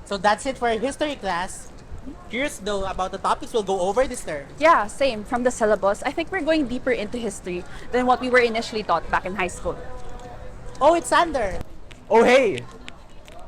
So that's it for our history class. Curious though about the topics we'll go over this term. Yeah, same. From the syllabus, I think we're going deeper into history than what we were initially taught back in high school. Oh, it's Sander. Oh, hey!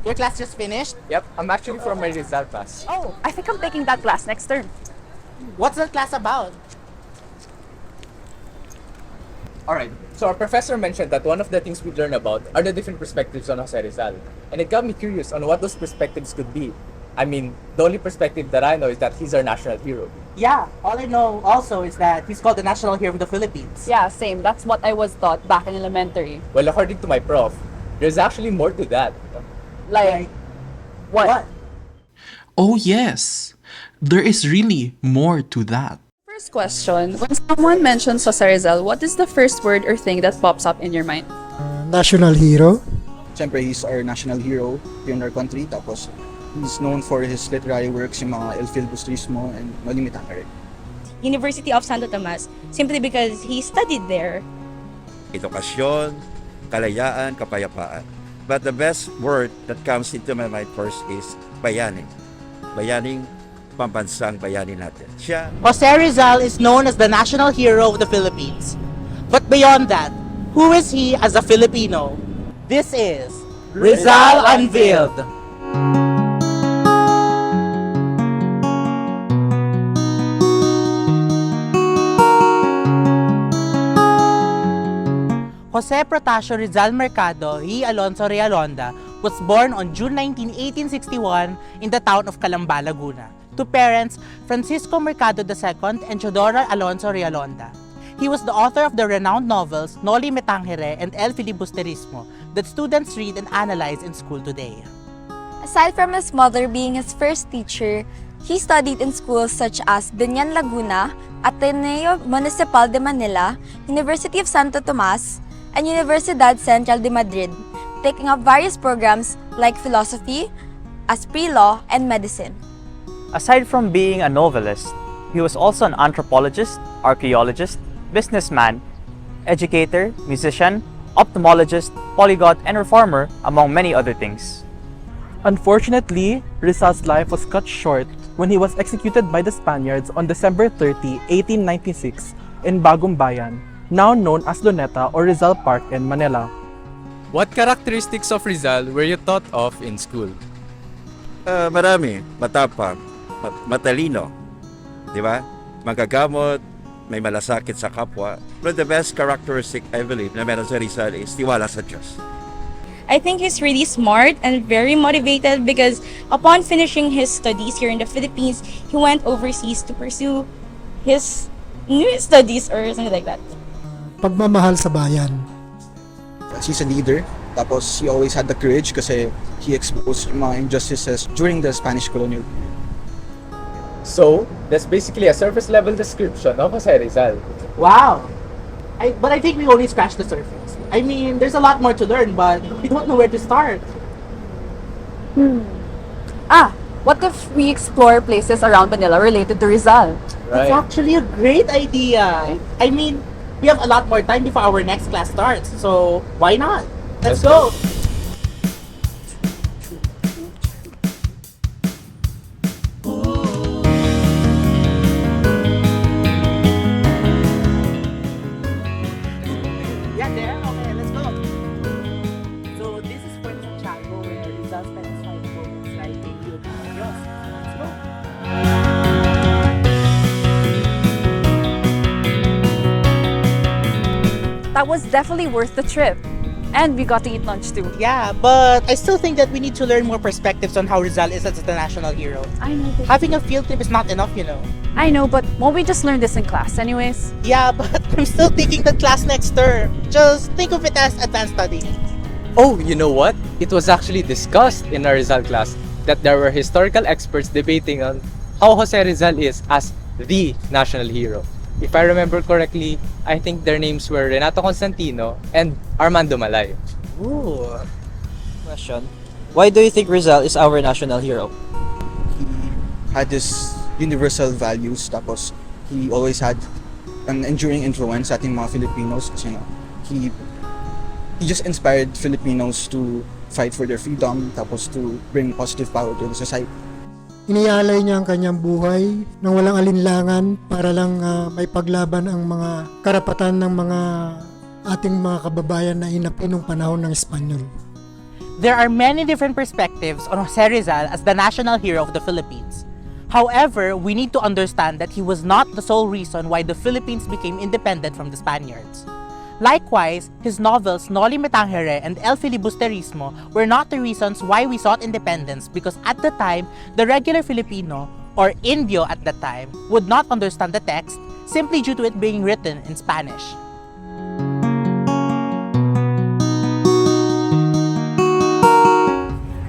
Your class just finished? Yep, I'm actually from my Rizal class. Oh, I think I'm taking that class next term. What's that class about? Alright, so our professor mentioned that one of the things we learn about are the different perspectives on Jose Rizal. And it got me curious on what those perspectives could be. I mean, the only perspective that I know is that he's our national hero. Yeah, all I know also is that he's called the national hero of the Philippines. Yeah, same. That's what I was taught back in elementary. Well, according to my prof, there's actually more to that. Like, what? Oh yes, there is really more to that. First question. When someone mentions Jose Rizal, what is the first word or thing that pops up in your mind? National hero. Siyempre, he's our national hero here in our country. Tapos, he's known for his literary works, yung mga El Filibustrismo and Malimitang rin. University of Santo Tomas, simply because he studied there. Edukasyon, kalayaan, kapayapaan. But the best word that comes into my mind first is Bayani. Bayaning pambansang bayani natin. Siya Jose Rizal is known as the national hero of the Philippines. But beyond that, who is he as a Filipino? This is Rizal Unveiled. Jose Protasio Rizal Mercado y Alonso Realonda was born on June 19, 1861 in the town of Calamba, Laguna, to parents Francisco Mercado II and Teodora Alonso Realonda. He was the author of the renowned novels Noli Me Tangere and El Filibusterismo that students read and analyze in school today. Aside from his mother being his first teacher, he studied in schools such as Dunian Laguna, Ateneo Municipal de Manila, University of Santo Tomas, and Universidad Central de Madrid, taking up various programs like philosophy, as pre-law, and medicine. Aside from being a novelist, he was also an anthropologist, archaeologist, businessman, educator, musician, ophthalmologist, polyglot, and reformer, among many other things. Unfortunately, Rizal's life was cut short when he was executed by the Spaniards on December 30, 1896 in Bagong Bayan, now known as Luneta or Rizal Park in Manila. What characteristics of Rizal were you taught of in school? marami, matapang, matalino, di ba? Magagamot, may malasakit sa kapwa. But the best characteristic I believe na meron sa Rizal is tiwala sa Diyos. I think he's really smart and very motivated because upon finishing his studies here in the Philippines, he went overseas to pursue his new studies or something like that. Pagmamahal sa bayan. He's a leader. Tapos he always had the courage kasi he exposed yung mga injustices during the Spanish colonial. So, that's basically a surface level description of Jose Rizal. Wow! But I think we only scratched the surface. I mean, there's a lot more to learn, but we don't know where to start. What if we explore places around Manila related to Rizal? That's actually a great idea. I mean, we have a lot more time before our next class starts, so why not? Let's go! Yeah, there? Okay, let's go. So this is Puerto Santiago where Rizal spent his final moments writing Dios. Let's go. That was definitely worth the trip. And we got to eat lunch too. Yeah, but I still think that we need to learn more perspectives on how Rizal is as the national hero. I know. Having a field trip is not enough, you know. I know, but won't we just learn this in class anyways? Yeah, but I'm still taking the class next term. Just think of it as advanced study. Oh, you know what? It was actually discussed in our Rizal class that there were historical experts debating on how Jose Rizal is as the national hero. If I remember correctly, I think their names were Renato Constantino and Armando Malay. Ooh. Question. Why do you think Rizal is our national hero? He had this universal values, tapos he always had an enduring influence sa ating mga Filipinos kasi nga, he he just inspired Filipinos to fight for their freedom, tapos to bring positive power to the society. Inialay niya ang kanyang buhay nang walang alinlangan para lang may paglaban ang mga karapatan ng mga ating mga kababayan na inapi nung panahon ng Espanyol. There are many different perspectives on Jose Rizal as the national hero of the Philippines. However, we need to understand that he was not the sole reason why the Philippines became independent from the Spaniards. Likewise, his novels Noli Me Tangere and El Filibusterismo were not the reasons why we sought independence, because at the time, the regular Filipino, or Indio at that time, would not understand the text simply due to it being written in Spanish.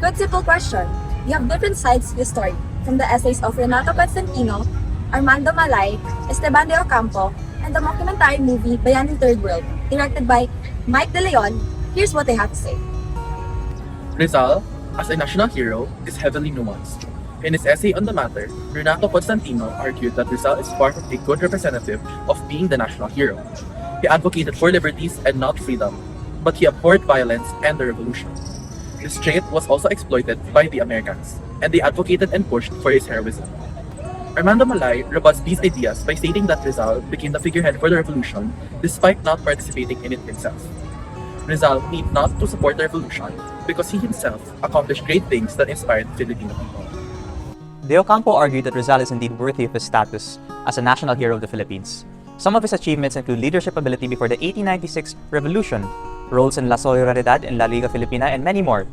Good simple question. We have different sides to the story, from the essays of Renato Constantino, Armando Malay, Esteban de Ocampo, and the documentary movie Bayani Third World, directed by Mike De Leon. Here's what they have to say. Rizal, as a national hero, is heavily nuanced. In his essay on the matter, Renato Constantino argued that Rizal is far from a good representative of being the national hero. He advocated for liberties and not freedom, but he abhorred violence and the revolution. This trait was also exploited by the Americans, and they advocated and pushed for his heroism. Armando Malay rebuts these ideas by stating that Rizal became the figurehead for the revolution despite not participating in it himself. Rizal need not to support the revolution because he himself accomplished great things that inspired Filipino people. De Ocampo argued that Rizal is indeed worthy of his status as a national hero of the Philippines. Some of his achievements include leadership ability before the 1896 revolution, roles in La Solidaridad and La Liga Filipina, and many more.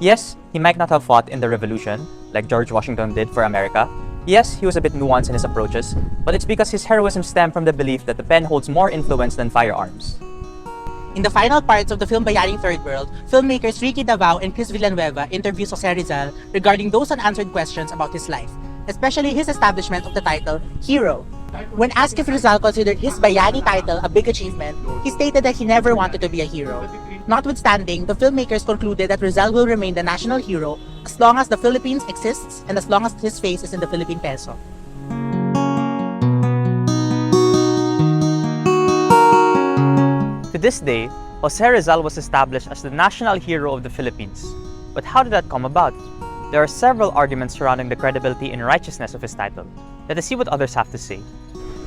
Yes, he might not have fought in the revolution, like George Washington did for America. Yes, he was a bit nuanced in his approaches, but it's because his heroism stemmed from the belief that the pen holds more influence than firearms. In the final parts of the film Bayani Third World, filmmakers Ricky Davao and Chris Villanueva interview Jose Rizal regarding those unanswered questions about his life, especially his establishment of the title Hero. When asked if Rizal considered his Bayani title a big achievement, he stated that he never wanted to be a hero. Notwithstanding, the filmmakers concluded that Rizal will remain the national hero as long as the Philippines exists and as long as his face is in the Philippine peso. To this day, Jose Rizal was established as the national hero of the Philippines. But how did that come about? There are several arguments surrounding the credibility and righteousness of his title. Let us see what others have to say.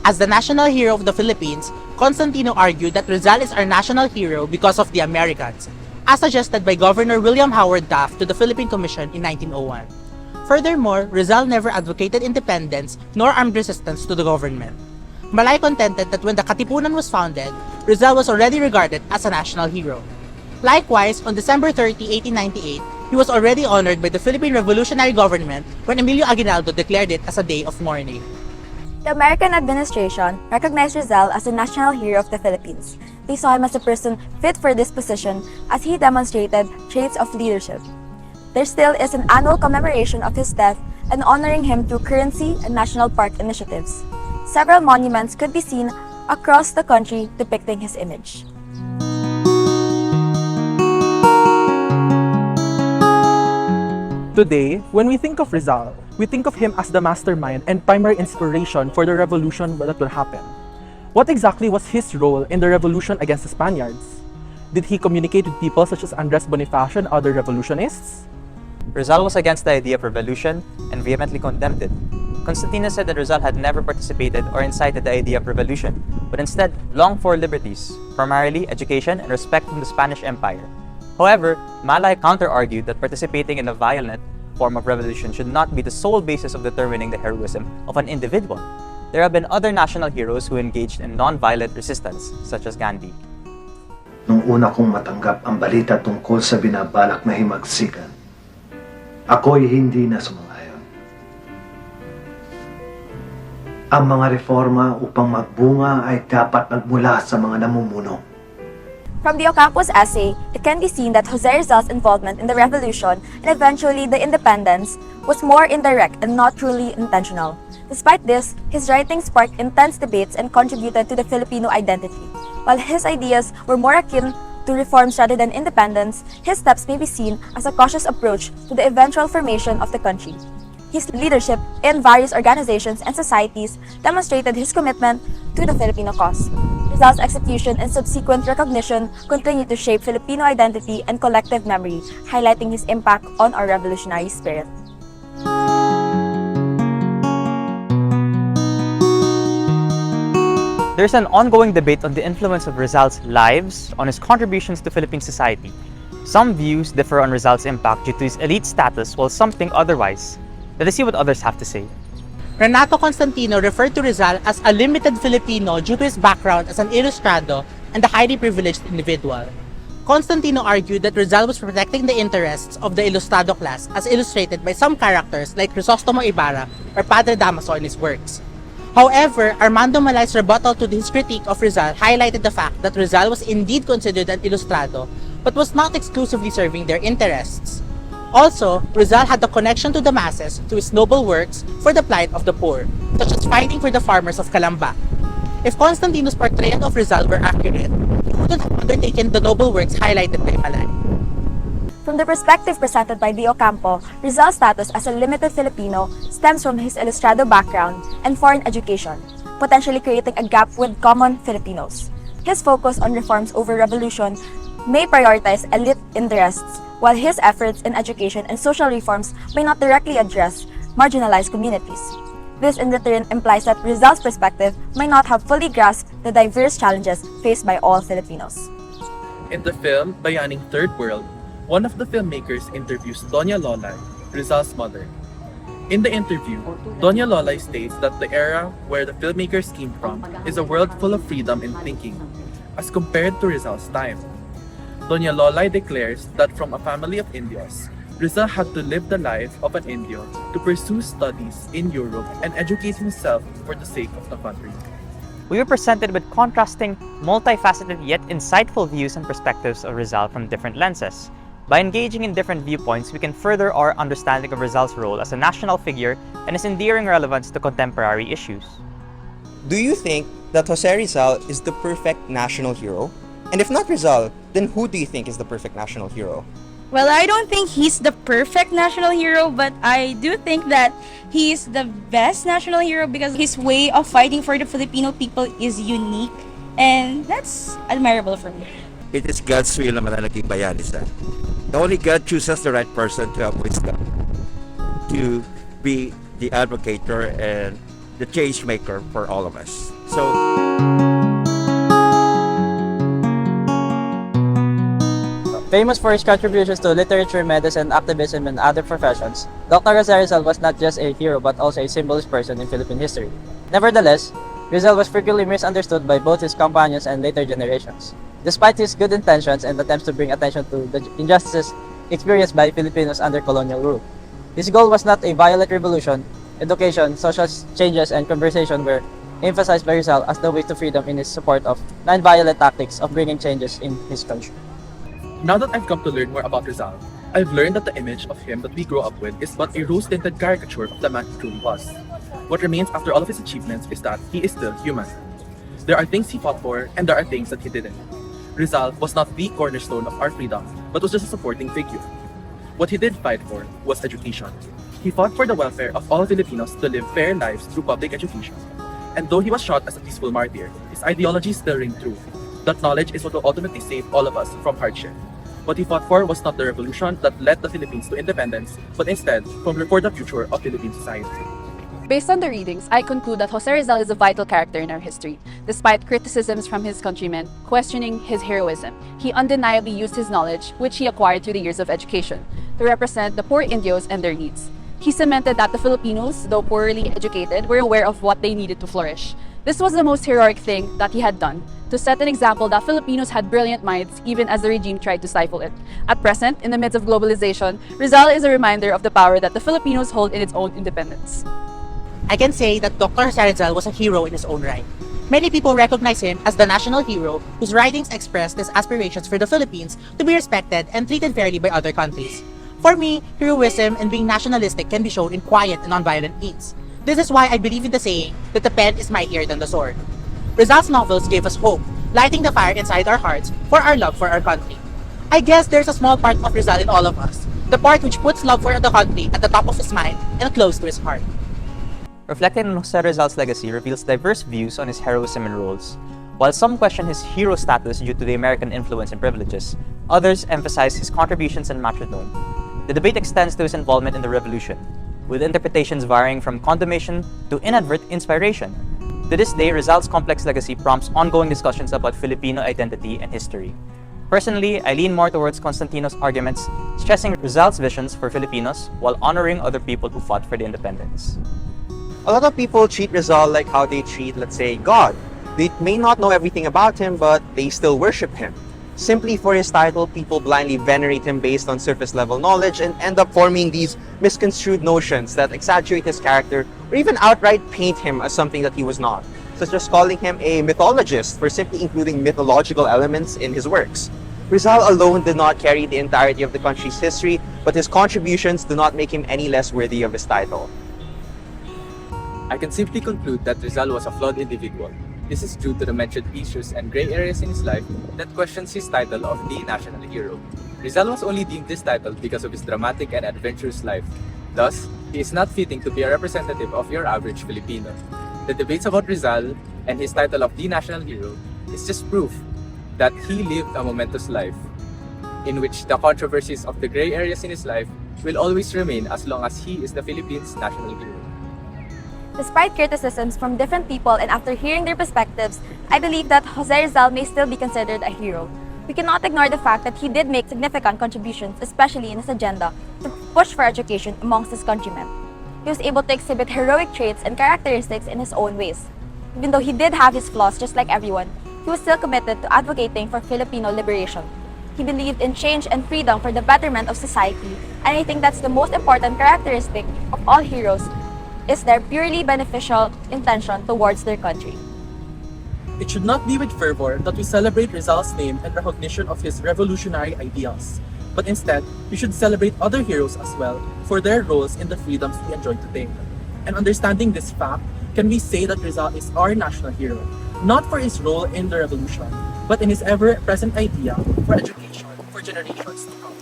As the national hero of the Philippines, Constantino argued that Rizal is our national hero because of the Americans, as suggested by Governor William Howard Taft to the Philippine Commission in 1901. Furthermore, Rizal never advocated independence nor armed resistance to the government. Malay contended that when the Katipunan was founded, Rizal was already regarded as a national hero. Likewise, on December 30, 1898, he was already honored by the Philippine Revolutionary Government when Emilio Aguinaldo declared it as a day of mourning. The American administration recognized Rizal as the national hero of the Philippines. They saw him as a person fit for this position as he demonstrated traits of leadership. There still is an annual commemoration of his death and honoring him through currency and national park initiatives. Several monuments could be seen across the country depicting his image. Today, when we think of Rizal, we think of him as the mastermind and primary inspiration for the revolution that will happen. What exactly was his role in the revolution against the Spaniards? Did he communicate with people such as Andres Bonifacio and other revolutionists? Rizal was against the idea of revolution and vehemently condemned it. Constantino said that Rizal had never participated or incited the idea of revolution, but instead longed for liberties, primarily education and respect from the Spanish Empire. However, Malay counter-argued that participating in a violent form of revolution should not be the sole basis of determining the heroism of an individual. There have been other national heroes who engaged in non-violent resistance, such as Gandhi. Nung una kong matanggap ang balita tungkol sa binabalak na himagsikan, ako'y hindi na sumang-ayon. Ang mga reforma upang magbunga ay dapat magmula sa mga namumuno. From the Ocampo's essay, it can be seen that Jose Rizal's involvement in the revolution and eventually the independence was more indirect and not truly intentional. Despite this, his writings sparked intense debates and contributed to the Filipino identity. While his ideas were more akin to reforms rather than independence, his steps may be seen as a cautious approach to the eventual formation of the country. His leadership in various organizations and societies demonstrated his commitment to to the Filipino cause. Rizal's execution and subsequent recognition continue to shape Filipino identity and collective memory, highlighting his impact on our revolutionary spirit. There's an ongoing debate on the influence of Rizal's lives on his contributions to Philippine society. Some views differ on Rizal's impact due to his elite status, while some think otherwise. Let us see what others have to say. Renato Constantino referred to Rizal as a limited Filipino due to his background as an ilustrado and a highly privileged individual. Constantino argued that Rizal was protecting the interests of the ilustrado class as illustrated by some characters like Crisostomo Ibarra or Padre Damaso in his works. However, Armando Malay's rebuttal to his critique of Rizal highlighted the fact that Rizal was indeed considered an ilustrado but was not exclusively serving their interests. Also, Rizal had the connection to the masses through his noble works for the plight of the poor, such as fighting for the farmers of Calamba. If Constantino's portrayal of Rizal were accurate, he wouldn't have undertaken the noble works highlighted by Malay. From the perspective presented by D. Ocampo, Rizal's status as a limited Filipino stems from his ilustrado background and foreign education, potentially creating a gap with common Filipinos. His focus on reforms over revolution may prioritize elite interests, while his efforts in education and social reforms may not directly address marginalized communities. This in return implies that Rizal's perspective may not have fully grasped the diverse challenges faced by all Filipinos. In the film Bayani Third World, one of the filmmakers interviews Doña Lolay, Rizal's mother. In the interview, Doña Lolay states that the era where the filmmakers came from is a world full of freedom in thinking, as compared to Rizal's time. Doña Lolay declares that from a family of Indios, Rizal had to live the life of an Indio to pursue studies in Europe and educate himself for the sake of the country. We were presented with contrasting, multifaceted yet insightful views and perspectives of Rizal from different lenses. By engaging in different viewpoints, we can further our understanding of Rizal's role as a national figure and his endearing relevance to contemporary issues. Do you think that Jose Rizal is the perfect national hero? And if not Rizal, then who do you think is the perfect national hero? Well, I don't think he's the perfect national hero, but I do think that he's the best national hero because his way of fighting for the Filipino people is unique, and that's admirable for me. It is God's will na manalaging bayani sa. Only God chooses the right person to have wisdom, to be the advocator and the change maker for all of us. So, famous for his contributions to literature, medicine, activism, and other professions, Dr. Jose Rizal was not just a hero but also a symbolist person in Philippine history. Nevertheless, Rizal was frequently misunderstood by both his companions and later generations. Despite his good intentions and attempts to bring attention to the injustices experienced by Filipinos under colonial rule, his goal was not a violent revolution. Education, social changes, and conversation were emphasized by Rizal as the way to freedom in his support of non-violent tactics of bringing changes in his country. Now that I've come to learn more about Rizal, I've learned that the image of him that we grew up with is but a rose-tinted caricature of the man he truly was. What remains after all of his achievements is that he is still human. There are things he fought for, and there are things that he didn't. Rizal was not the cornerstone of our freedom, but was just a supporting figure. What he did fight for was education. He fought for the welfare of all Filipinos to live fair lives through public education. And though he was shot as a peaceful martyr, his ideology still ring true. That knowledge is what will ultimately save all of us from hardship. What he fought for was not the revolution that led the Philippines to independence, but instead for the future of Philippine society. Based on the readings, I conclude that Jose Rizal is a vital character in our history. Despite criticisms from his countrymen questioning his heroism, he undeniably used his knowledge, which he acquired through the years of education, to represent the poor Indios and their needs. He cemented that the Filipinos, though poorly educated, were aware of what they needed to flourish. This was the most heroic thing that he had done, to set an example that Filipinos had brilliant minds even as the regime tried to stifle it. At present, in the midst of globalization, Rizal is a reminder of the power that the Filipinos hold in its own independence. I can say that Dr. Jose Rizal was a hero in his own right. Many people recognize him as the national hero whose writings expressed his aspirations for the Philippines to be respected and treated fairly by other countries. For me, heroism and being nationalistic can be shown in quiet and nonviolent means. This is why I believe in the saying that the pen is mightier than the sword. Rizal's novels gave us hope, lighting the fire inside our hearts for our love for our country. I guess there's a small part of Rizal in all of us, the part which puts love for the country at the top of his mind and close to his heart. reflecting on Jose Rizal's legacy reveals diverse views on his heroism and roles. While some question his hero status due to the American influence and privileges, others emphasize his contributions and martyrdom. The debate extends to his involvement in the revolution, with interpretations varying from condemnation to inadvertent inspiration. To this day, Rizal's complex legacy prompts ongoing discussions about Filipino identity and history. Personally, I lean more towards Constantino's arguments, stressing Rizal's visions for Filipinos while honoring other people who fought for the independence. A lot of people treat Rizal like how they treat, let's say, God. They may not know everything about him, but they still worship him. Simply for his title, people blindly venerate him based on surface-level knowledge and end up forming these misconstrued notions that exaggerate his character or even outright paint him as something that he was not, such as calling him a mythologist for simply including mythological elements in his works. Rizal alone did not carry the entirety of the country's history, but his contributions do not make him any less worthy of his title. I can simply conclude that Rizal was a flawed individual. This is due to the mentioned issues and gray areas in his life that questions his title of the national hero. Rizal was only deemed this title because of his dramatic and adventurous life. Thus, he is not fitting to be a representative of your average Filipino. The debates about Rizal and his title of the national hero is just proof that he lived a momentous life, in which the controversies of the gray areas in his life will always remain as long as he is the Philippines' national hero. Despite criticisms from different people and after hearing their perspectives, I believe that Jose Rizal may still be considered a hero. We cannot ignore the fact that he did make significant contributions, especially in his agenda to push for education amongst his countrymen. He was able to exhibit heroic traits and characteristics in his own ways. Even though he did have his flaws just like everyone, he was still committed to advocating for Filipino liberation. He believed in change and freedom for the betterment of society, and I think that's the most important characteristic of all heroes, is their purely beneficial intention towards their country. It should not be with fervor that we celebrate Rizal's name and recognition of his revolutionary ideals, but instead, we should celebrate other heroes as well for their roles in the freedoms we enjoy today. And understanding this fact, can we say that Rizal is our national hero, not for his role in the revolution, but in his ever-present idea for education for generations to come.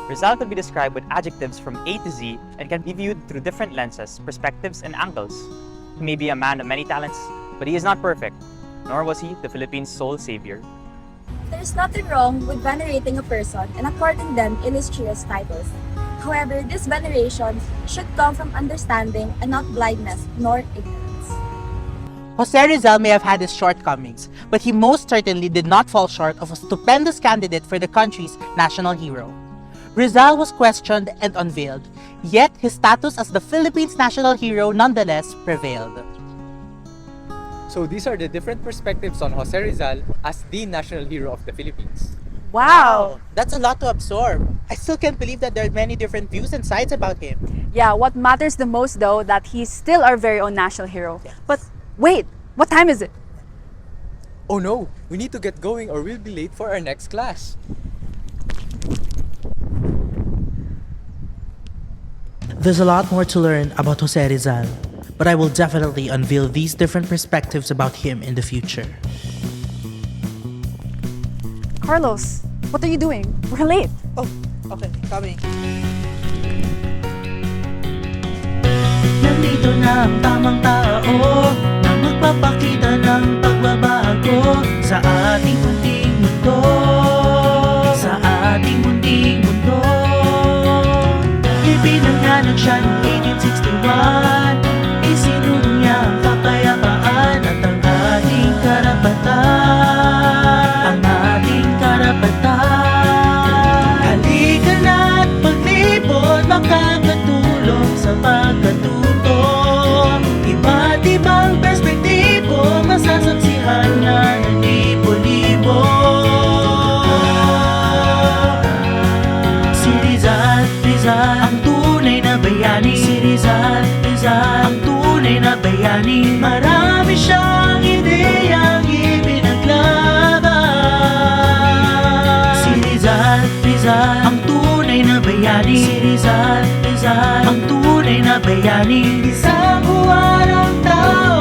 Rizal could be described with adjectives from A to Z and can be viewed through different lenses, perspectives, and angles. He may be a man of many talents, but he is not perfect, nor was he the Philippines' sole savior. There is nothing wrong with venerating a person and according them illustrious titles. However, this veneration should come from understanding and not blindness nor ignorance. Jose Rizal may have had his shortcomings, but he most certainly did not fall short of a stupendous candidate for the country's national hero. Rizal was questioned and unveiled, yet his status as the Philippines' national hero nonetheless prevailed. So these are the different perspectives on Jose Rizal as the national hero of the Philippines. Wow! That's a lot to absorb. I still can't believe that there are many different views and sides about him. Yeah, what matters the most though, that he's still our very own national hero. But wait, what time is it? Oh no, we need to get going or we'll be late for our next class. There's a lot more to learn about Jose Rizal, but I will definitely unveil these different perspectives about him in the future. Carlos, what are you doing? We're late. Oh, okay, coming. Nandito na ang tamang tao na magpapakita ng pagbabago sa ating munting mundo. Sa ating munting mundo. Ipinanganak siya noong 1861. Isinuno niya ang kapayapaan at ang ating karapatan. Ang ating karapatan. Halika na't maglibot, makakatulong sa pagkatuto. Iba't ibang perspektibo, masasaksihan na ng libo-libo. Si Rizal, ang tunay na bayani. Si Rizal, ang tunay na bayani. Marami siyang ideyang ipinaglaban. Si Rizal, ang tunay na bayani. Si Rizal, ang tunay na bayani. Isang buwan ang tao